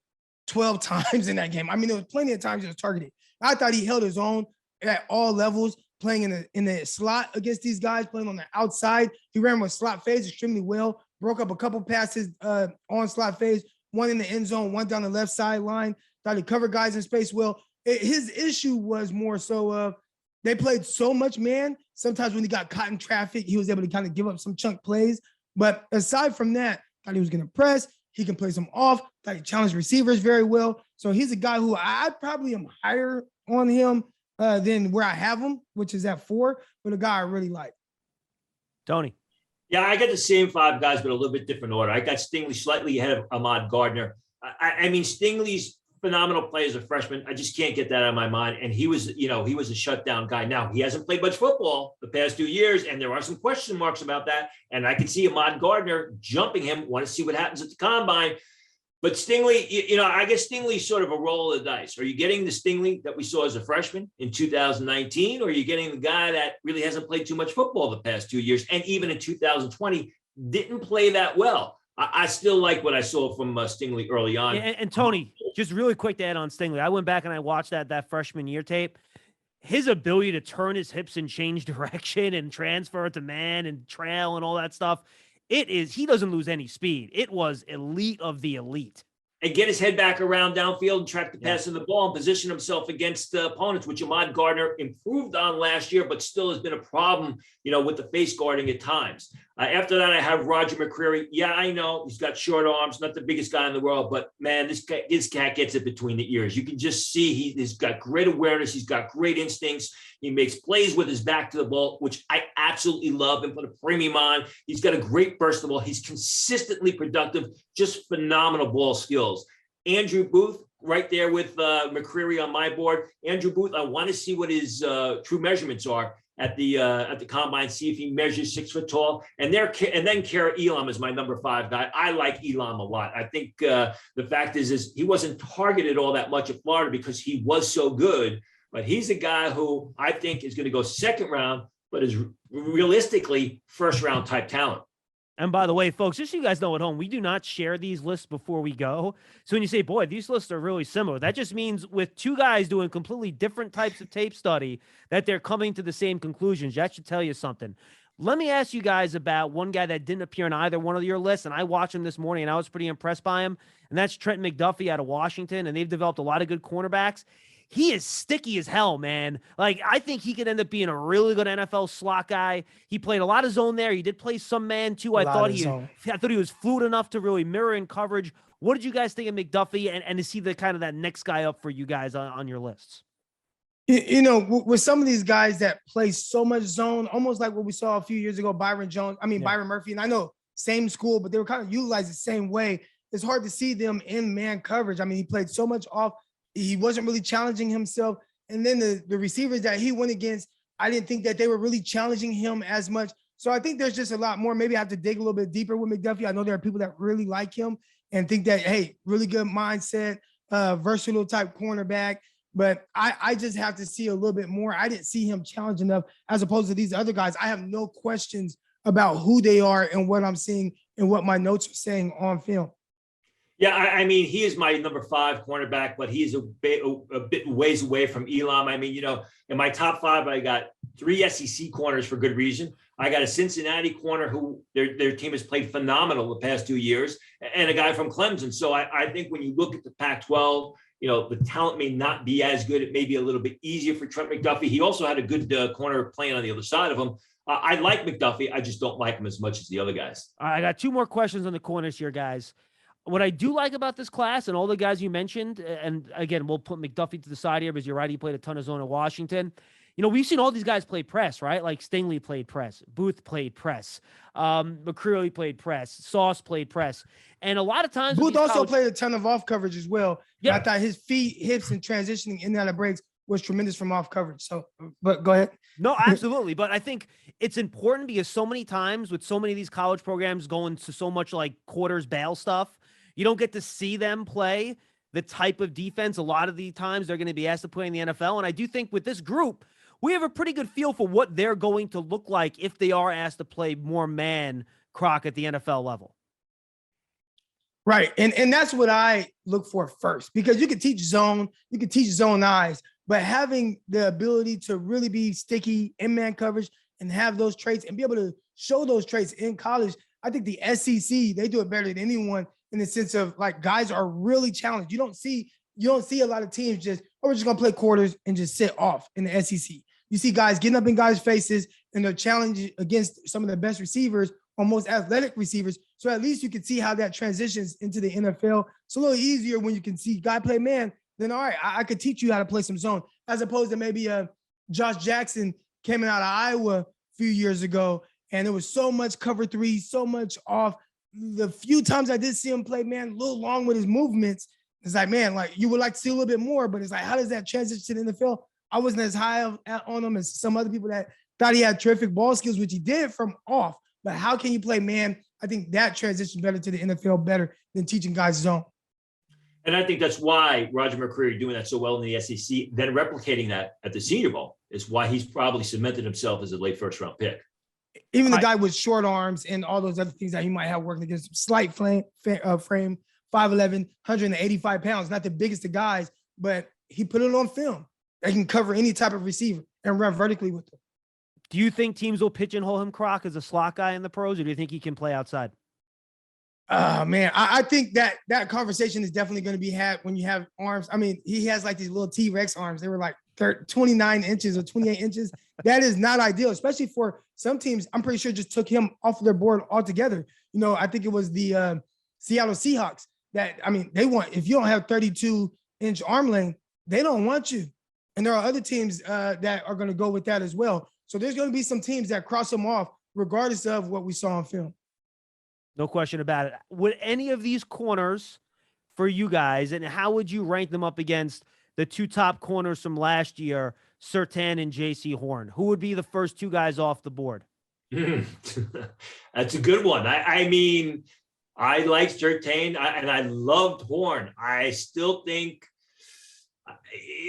12 times in that game. I mean, there was plenty of times he was targeted. I thought he held his own at all levels, playing in the slot against these guys, playing on the outside. He ran with slot phase extremely well, broke up a couple passes on slot phase, one in the end zone, one down the left sideline. Thought he covered guys in space well. His issue was more so they played so much man. Sometimes when he got caught in traffic, he was able to kind of give up some chunk plays. But aside from that, thought he was going to press. He can play some off. Thought he challenged receivers very well. So he's a guy who I probably am higher on him than where I have him, which is at 4, but a guy I really like. Tony. Yeah, I got the same 5 guys, but a little bit different order. I got Stingley slightly ahead of Ahmad Gardner. I mean, Stingley's phenomenal play as a freshman. I just can't get that out of my mind. And he was a shutdown guy. Now, he hasn't played much football the past 2 years, and there are some question marks about that. And I can see Ahmad Gardner jumping him. Want to see what happens at the combine. But Stingley, I guess Stingley's sort of a roll of the dice. Are you getting the Stingley that we saw as a freshman in 2019, or are you getting the guy that really hasn't played too much football the past 2 years, and even in 2020 didn't play that well? I still like what I saw from Stingley early on. Yeah, and Tony, just really quick to add on Stingley. I went back and I watched that freshman year tape. His ability to turn his hips and change direction and transfer to man and trail and all that stuff, he doesn't lose any speed. It was elite of the elite. And get his head back around downfield and track the pass of the ball and position himself against opponents, which Ahmad Gardner improved on last year, but still has been a problem, with the face guarding at times. After that, I have Roger McCreary. Yeah, I know he's got short arms, not the biggest guy in the world, but man, this cat gets it between the ears. You can just see he's got great awareness. He's got great instincts. He makes plays with his back to the ball, which I absolutely love and put a premium on. He's got a great burst of the ball. He's consistently productive, just phenomenal ball skills. Andrew Booth, right there with McCreary on my board. Andrew Booth, I want to see what his true measurements are at the combine, see if he measures 6 foot tall. And then Kara Elam is my number 5 guy. I like Elam a lot. I think the fact is he wasn't targeted all that much at Florida because he was so good. But he's a guy who I think is going to go second round, but is realistically first round type talent. And by the way, folks, just so you guys know at home, we do not share these lists before we go. So when you say, boy, these lists are really similar, that just means with 2 guys doing completely different types of tape study that they're coming to the same conclusions. That should tell you something. Let me ask you guys about one guy that didn't appear on either one of your lists, and I watched him this morning, and I was pretty impressed by him, and that's Trent McDuffie out of Washington, and they've developed a lot of good cornerbacks. he is sticky as hell, man. Like, I think he could end up being a really good NFL slot guy. He played a lot of zone there. He did play some man too. I thought he was fluid enough to really mirror in coverage. What did you guys think of McDuffie, and is he the kind of that next guy up for you guys on your lists? You know, with some of these guys that play so much zone, almost like what we saw a few years ago, Byron Murphy, and I know same school, but they were kind of utilized the same way. It's hard to see them in man coverage. I mean, he played so much off. He wasn't really challenging himself. And then the receivers that he went against, I didn't think that they were really challenging him as much. So I think there's just a lot more. Maybe I have to dig a little bit deeper with McDuffie. I know there are people that really like him and think that, hey, really good mindset, versatile type cornerback. But I just have to see a little bit more. I didn't see him challenge enough as opposed to these other guys. I have no questions about who they are and what I'm seeing and what my notes are saying on film. Yeah, I mean, he is my number 5 cornerback, but he's a bit ways away from Elam. I mean, in my top 5, I got 3 SEC corners for good reason. I got a Cincinnati corner who their team has played phenomenal the past 2 years, and a guy from Clemson. So I think when you look at the Pac-12, the talent may not be as good. It may be a little bit easier for Trent McDuffie. He also had a good corner playing on the other side of him. I like McDuffie. I just don't like him as much as the other guys. I got 2 more questions on the corners here, guys. What I do like about this class and all the guys you mentioned, and again, we'll put McDuffie to the side here because you're right, he played a ton of zone at Washington. We've seen all these guys play press, right? Like Stingley played press, Booth played press, McCreary played press, Sauce played press. And a lot of times Booth also played a ton of off coverage as well. Yeah. I thought his feet, hips, and transitioning in and out of breaks was tremendous from off coverage. So, but go ahead. No, absolutely. But I think it's important because so many times with so many of these college programs going to so much like quarters bail stuff, you don't get to see them play the type of defense. A lot of the times they're going to be asked to play in the NFL. And I do think with this group, we have a pretty good feel for what they're going to look like if they are asked to play more man Croc at the NFL level. Right. And that's what I look for first, because you can teach zone, you can teach zone eyes, but having the ability to really be sticky in man coverage and have those traits and be able to show those traits in college. I think the SEC, they do it better than anyone in the sense of like guys are really challenged. You don't see a lot of teams just, we're just going to play quarters and just sit off in the SEC. You see guys getting up in guys' faces and they're challenged against some of the best receivers or most athletic receivers. So at least you can see how that transitions into the NFL. It's a little easier when you can see guy play man, then all right, I could teach you how to play some zone, as opposed to maybe Josh Jackson came out of Iowa a few years ago and there was so much cover 3, so much off. The few times I did see him play man a little long with his movements, it's like, man, like you would like to see a little bit more, but it's like, how does that transition to the NFL? I wasn't as high on him as some other people that thought he had terrific ball skills, which he did from off. But how can you play man? I think that transitions better to the NFL better than teaching guys zone. And I think that's why Roger McCreary doing that so well in the SEC, then replicating that at the Senior Bowl is why he's probably cemented himself as a late first-round pick. Even the guy with short arms and all those other things that he might have working against him, slight frame, 5'11", 185 pounds, not the biggest of guys, but he put it on film. They can cover any type of receiver and run vertically with them. Do you think teams will pigeonhole him, Croc, as a slot guy in the pros, or do you think he can play outside? Man, I think that conversation is definitely going to be had when you have arms. I mean, he has like these little T-Rex arms. They were like 29 inches or 28 inches. That is not ideal, especially for some teams. I'm pretty sure just took him off their board altogether. I think it was the Seattle Seahawks that, I mean, they want, if you don't have 32-inch arm length, they don't want you. And there are other teams that are going to go with that as well. So there's going to be some teams that cross them off regardless of what we saw on film. No question about it. Would any of these corners for you guys, and how would you rank them up against the 2 top corners from last year, Surtain and J.C. Horn? Who would be the first 2 guys off the board? That's a good one. I mean, I like Surtain and I loved Horn. I still think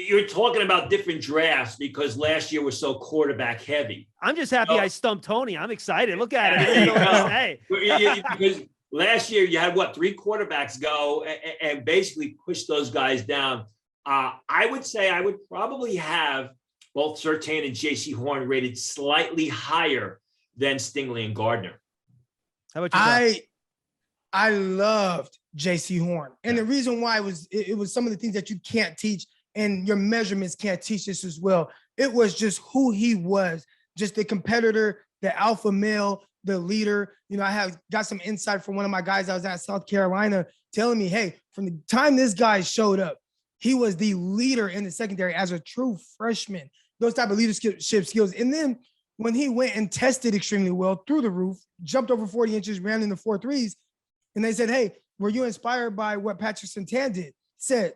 you're talking about different drafts because last year was so quarterback heavy. I'm just happy I stumped Tony. I'm excited. Look at it. Because last year you had 3 quarterbacks go and basically push those guys down. I would say I would probably have both Surtain and J.C. Horn rated slightly higher than Stingley and Gardner. How about you? I loved J.C. Horn. And the reason why it was some of the things that you can't teach and your measurements can't teach this as well. It was just who he was, just the competitor, the alpha male, the leader. You know, I have got some insight from one of my guys I was at South Carolina telling me, hey, from the time this guy showed up, he was the leader in the secondary as a true freshman, those type of leadership skills. And then when he went and tested extremely well through the roof, jumped over 40 inches, ran in the 4.3s, and they said, hey, were you inspired by what Patrick Surtain did? He said,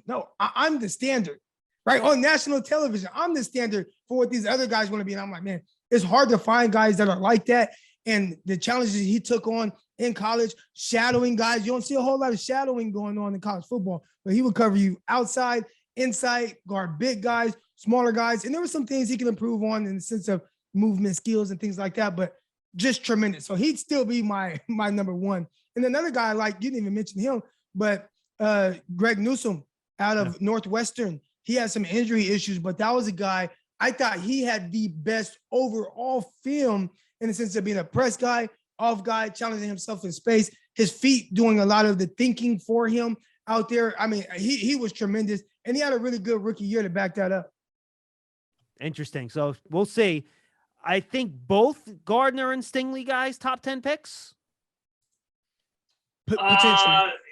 no, I'm the standard, right? On national television, I'm the standard for what these other guys want to be. And I'm like, man, it's hard to find guys that are like that. And the challenges he took on in college, shadowing guys, you don't see a whole lot of shadowing going on in college football, but he would cover you outside, inside, guard big guys, smaller guys. And there were some things he could improve on in the sense of movement skills and things like that, but just tremendous. So he'd still be my number one. And another guy, like, you didn't even mention him, but Greg Newsome out of Northwestern, he had some injury issues, but that was a guy I thought he had the best overall film in the sense of being a press guy, off guy, challenging himself in space, his feet doing a lot of the thinking for him out there. I mean, he was tremendous, and he had a really good rookie year to back that up. Interesting. So we'll see. I think both Gardner and Stingley guys, top 10 picks. Going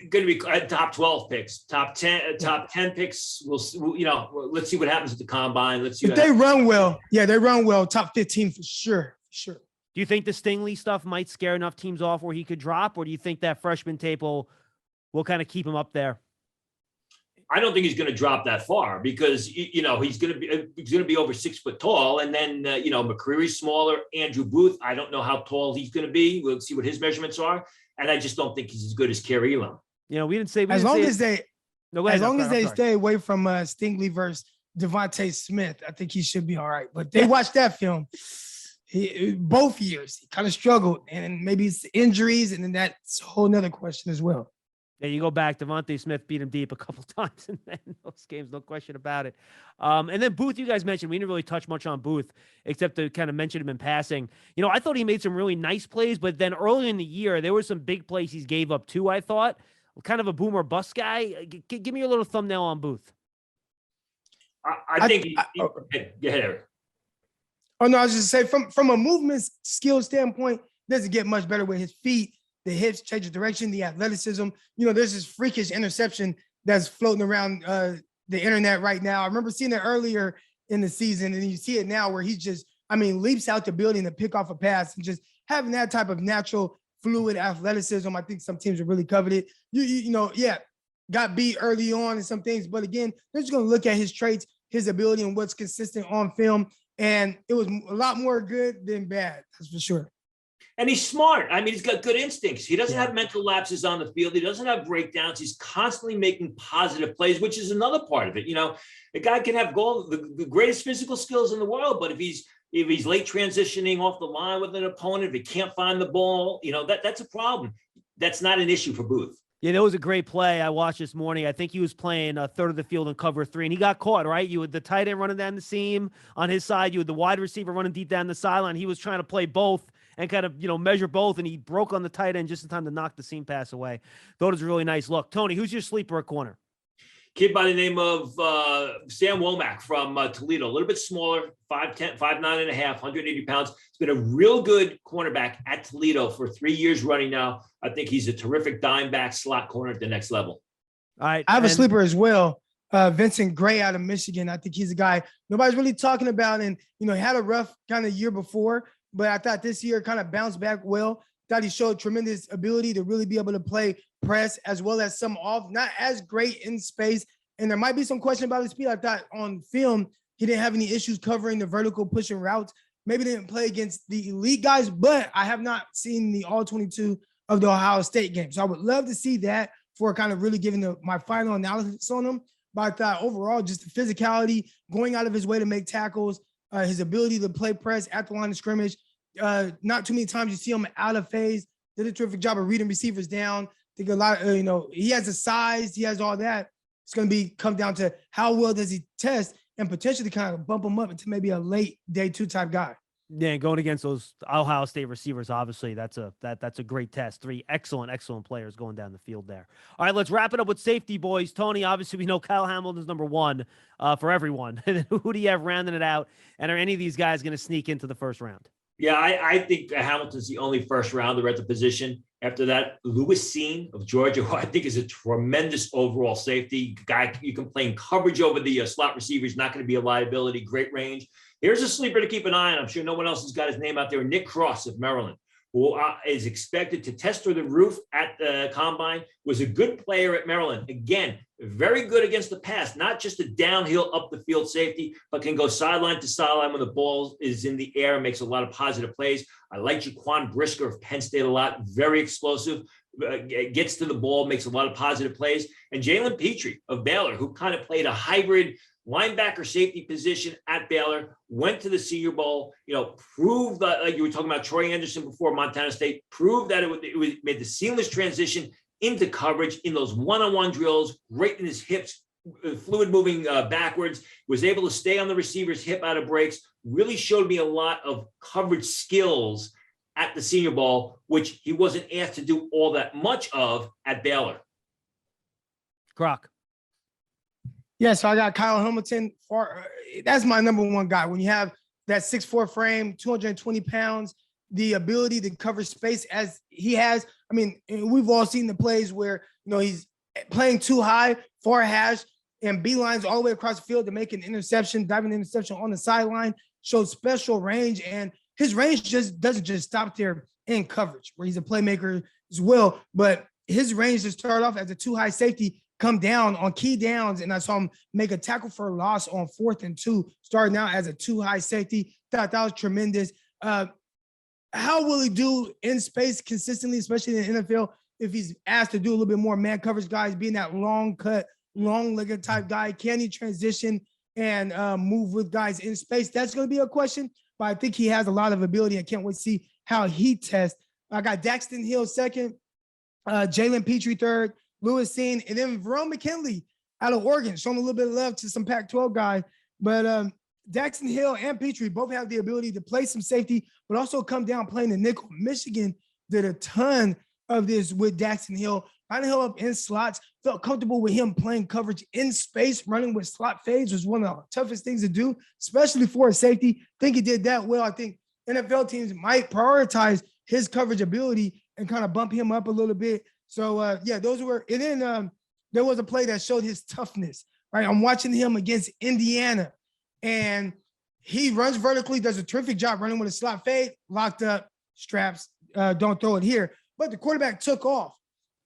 to be top 12 picks, top 10 picks. Let's see what happens at the combine. Let's see. If they run well, they run well. Top 15 for sure. Do you think the Stingley stuff might scare enough teams off where he could drop, or do you think that freshman tape will kind of keep him up there? I don't think he's going to drop that far because he's going to be over 6 foot tall, and then McCreary's smaller. Andrew Booth, I don't know how tall he's going to be. We'll see what his measurements are, and I just don't think he's as good as Kerry Elam. You know, we didn't say as long as they stay away from Stingley versus Devontae Smith, I think he should be all right. But they watched that film. Both years he kind of struggled, and maybe it's injuries, and then that's a whole nother question as well. Yeah, you go back, Devontae Smith beat him deep a couple times in those games, no question about it. And then Booth, you guys mentioned, we didn't really touch much on Booth, except to kind of mention him in passing. You know, I thought he made some really nice plays, but then early in the year, there were some big plays he gave up too, I thought. Kind of a boomer bust guy. Give me a little thumbnail on Booth. I think go ahead, Eric. Oh, no, I was just saying from a movement skill standpoint, doesn't get much better with his feet, the hips, change of direction, the athleticism. You know, there's this freakish interception that's floating around the internet right now. I remember seeing it earlier in the season, and you see it now where he's just, leaps out the building to pick off a pass, and just having that type of natural fluid athleticism. I think some teams are really coveted. Got beat early on and some things, but again, they're just going to look at his traits, his ability, and what's consistent on film. And it was a lot more good than bad, that's for sure. And he's smart. He's got good instincts. He doesn't have mental lapses on the field. He doesn't have breakdowns. He's constantly making positive plays, which is another part of it. You know, a guy can have the greatest physical skills in the world, but if he's late transitioning off the line with an opponent, if he can't find the ball, that's a problem. That's not an issue for Booth. Yeah, that was a great play I watched this morning. I think he was playing a third of the field in cover 3, and he got caught, right? You had the tight end running down the seam on his side. You had the wide receiver running deep down the sideline. He was trying to play both and kind of, measure both, and he broke on the tight end just in time to knock the seam pass away. Thought it was a really nice look. Tony, who's your sleeper at corner? Kid by the name of Sam Womack from Toledo, a little bit smaller, 5'10", 5'9 and a half, 180 pounds. He's been a real good cornerback at Toledo for 3 years running now. I think he's a terrific dime back slot corner at the next level. All right. I have a sleeper as well. Vincent Gray out of Michigan. I think he's a guy nobody's really talking about, and, he had a rough kind of year before, but I thought this year kind of bounced back well. Thought he showed tremendous ability to really be able to play press as well as some off, not as great in space. And there might be some question about his speed. I thought on film, he didn't have any issues covering the vertical pushing routes. Maybe didn't play against the elite guys, but I have not seen the all 22 of the Ohio State game. So I would love to see that for kind of really giving my final analysis on him. But I thought overall, just the physicality, going out of his way to make tackles, his ability to play press at the line of scrimmage. Not too many times you see him out of phase. Did a terrific job of reading receivers down. I think a lot of, he has the size, he has all that. It's going to come down to how well does he test and potentially kind of bump him up into maybe a late day 2 type guy. Yeah, going against those Ohio State receivers, obviously, that's a great test. 3 excellent players going down the field there. All right, let's wrap it up with safety, boys. Tony, obviously, we know Kyle Hamilton's number 1 for everyone. Who do you have rounding it out? And are any of these guys going to sneak into the first round? Yeah, I think Hamilton's the only first rounder at the position. After that, Lewis Seen of Georgia, who I think is a tremendous overall safety guy. You can play in coverage over the slot receiver. He's not going to be a liability. Great range. Here's a sleeper to keep an eye on. I'm sure no one else has got his name out there. Nick Cross of Maryland, who is expected to test through the roof at the combine, was a good player at Maryland. Again, very good against the pass, not just a downhill up the field safety, but can go sideline to sideline when the ball is in the air, makes a lot of positive plays. I like Jaquan Brisker of Penn State a lot, very explosive, gets to the ball, makes a lot of positive plays. And Jalen Petrie of Baylor, who kind of played a hybrid linebacker safety position at Baylor, went to the Senior Bowl, proved that, like you were talking about Troy Anderson before Montana State, proved that it made the seamless transition into coverage in those one-on-one drills, right in his hips, fluid moving backwards, was able to stay on the receiver's hip out of breaks, really showed me a lot of coverage skills at the Senior Bowl, which he wasn't asked to do all that much of at Baylor. Croc. Yeah, so I got Kyle Hamilton. That's my number 1 guy. When you have that 6'4" frame, 220 pounds, the ability to cover space as he has. I mean, we've all seen the plays where, he's playing too high, far hash, and beelines all the way across the field to make an interception, diving interception on the sideline, shows special range. And his range just doesn't just stop there in coverage, where he's a playmaker as well. But his range to start off as a too high safety, come down on key downs, and I saw him make a tackle for a loss on 4th and 2, starting out as a too high safety. Thought that was tremendous. How will he do in space consistently, especially in the NFL, if he's asked to do a little bit more man coverage, guys, being that long cut, long-legged type guy? Can he transition and move with guys in space? That's going to be a question, but I think he has a lot of ability. I can't wait to see how he tests. I got Daxton Hill 2nd, Jalen Petrie 3rd, Lewis Seen, and then Verone McKinley out of Oregon, showing a little bit of love to some Pac-12 guys. But Daxton Hill and Petrie both have the ability to play some safety, but also come down playing the nickel. Michigan did a ton of this with Daxton Hill. Lining him up in slots, felt comfortable with him playing coverage in space, running with slot fades was one of the toughest things to do, especially for a safety. Think he did that well. I think NFL teams might prioritize his coverage ability and kind of bump him up a little bit. So, those were – and then there was a play that showed his toughness, right? I'm watching him against Indiana, and he runs vertically, does a terrific job running with a slot fade, locked up, straps, don't throw it here. But the quarterback took off.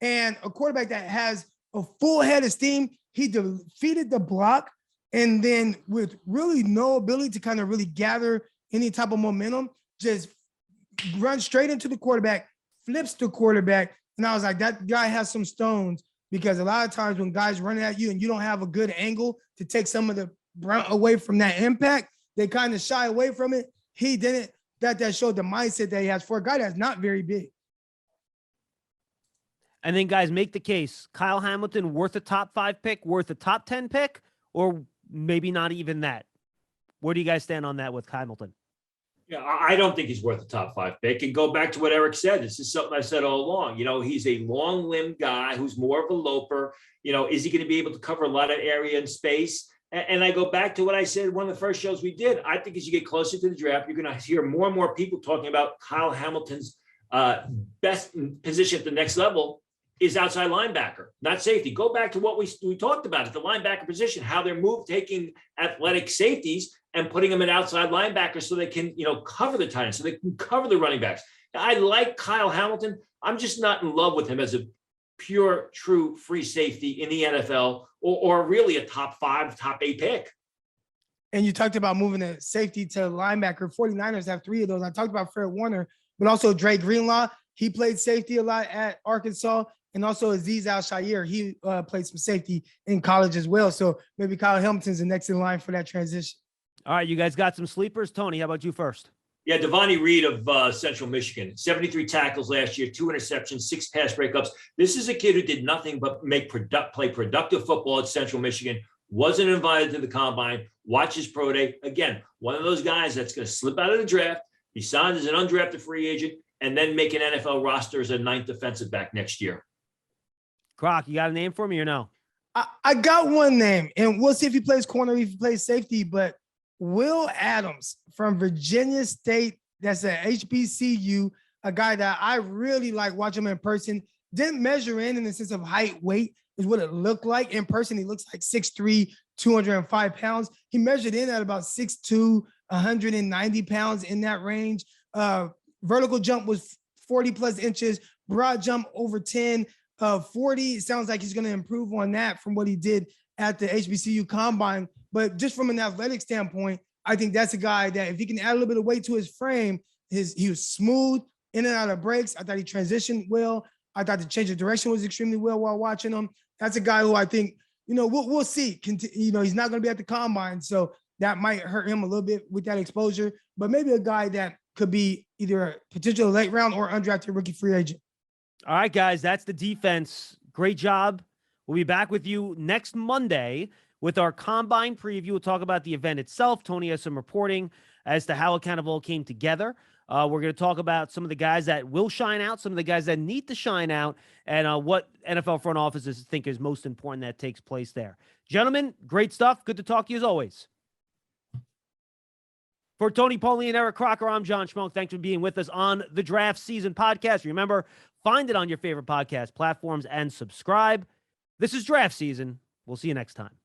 And a quarterback that has a full head of steam, he defeated the block, and then with really no ability to kind of really gather any type of momentum, just runs straight into the quarterback, flips the quarterback. And I was like, that guy has some stones, because a lot of times when guys run at you and you don't have a good angle to take some of the brunt away from that impact, they kind of shy away from it. He didn't. That showed the mindset that he has for a guy that's not very big. And then, guys, make the case. Kyle Hamilton worth a top 5 pick, worth a top 10 pick, or maybe not even that? Where do you guys stand on that with Hamilton? Yeah, I don't think he's worth a top 5 pick. And go back to what Eric said. This is something I said all along. He's a long-limbed guy who's more of a loper. Is he going to be able to cover a lot of area and space? And I go back to what I said one of the first shows we did. I think as you get closer to the draft, you're going to hear more and more people talking about Kyle Hamilton's best position at the next level is outside linebacker, not safety. Go back to what we talked about at the linebacker position, how they're taking athletic safeties and putting them at outside linebackers so they can, cover the tight end, so they can cover the running backs. I like Kyle Hamilton. I'm just not in love with him as a pure, true free safety in the NFL or really a top 5, top 8 pick. And you talked about moving a safety to linebacker. 49ers have 3 of those. I talked about Fred Warner, but also Dre Greenlaw. He played safety a lot at Arkansas. And also Azeez Al-Shaair, he played some safety in college as well. So maybe Kyle Hamilton's the next in line for that transition. All right, you guys got some sleepers. Tony, how about you first? Yeah, Devontae Reed of Central Michigan, 73 tackles last year, 2 interceptions, 6 pass breakups. This is a kid who did nothing but play productive football at Central Michigan, wasn't invited to the combine, watch his pro day. Again, one of those guys that's going to slip out of the draft, He signed as an undrafted free agent and then make an NFL roster as a 9th defensive back next year. Croc, you got a name for me or no? I got one name, and we'll see if he plays corner, if he plays safety, but Will Adams from Virginia State, that's at HBCU, a guy that I really like watching him in person. Didn't measure in the sense of height, weight is what it looked like. In person, he looks like 6'3", 205 pounds. He measured in at about 6'2", 190 pounds, in that range. Vertical jump was 40 plus inches, broad jump over 10. 40, it sounds like he's going to improve on that from what he did at the HBCU combine. But just from an athletic standpoint, I think that's a guy that if he can add a little bit of weight to his frame, he was smooth in and out of breaks. I thought he transitioned well. I thought the change of direction was extremely well while watching him. That's a guy who I think, we'll see. He's not going to be at the combine, so that might hurt him a little bit with that exposure. But maybe a guy that could be either a potential late round or undrafted rookie free agent. All right, guys, that's the defense. Great job. We'll be back with you next Monday with our combine preview. We'll talk about the event itself. Tony has some reporting as to how it kind of all came together. We're going to talk about some of the guys that will shine out, some of the guys that need to shine out, and what NFL front offices think is most important that takes place there. Gentlemen, great stuff. Good to talk to you as always. For Tony, Pauline, and Eric Crocker, I'm John Schmeelk. Thanks for being with us on the Draft Season Podcast. Remember, find it on your favorite podcast platforms and subscribe. This is Draft Season. We'll see you next time.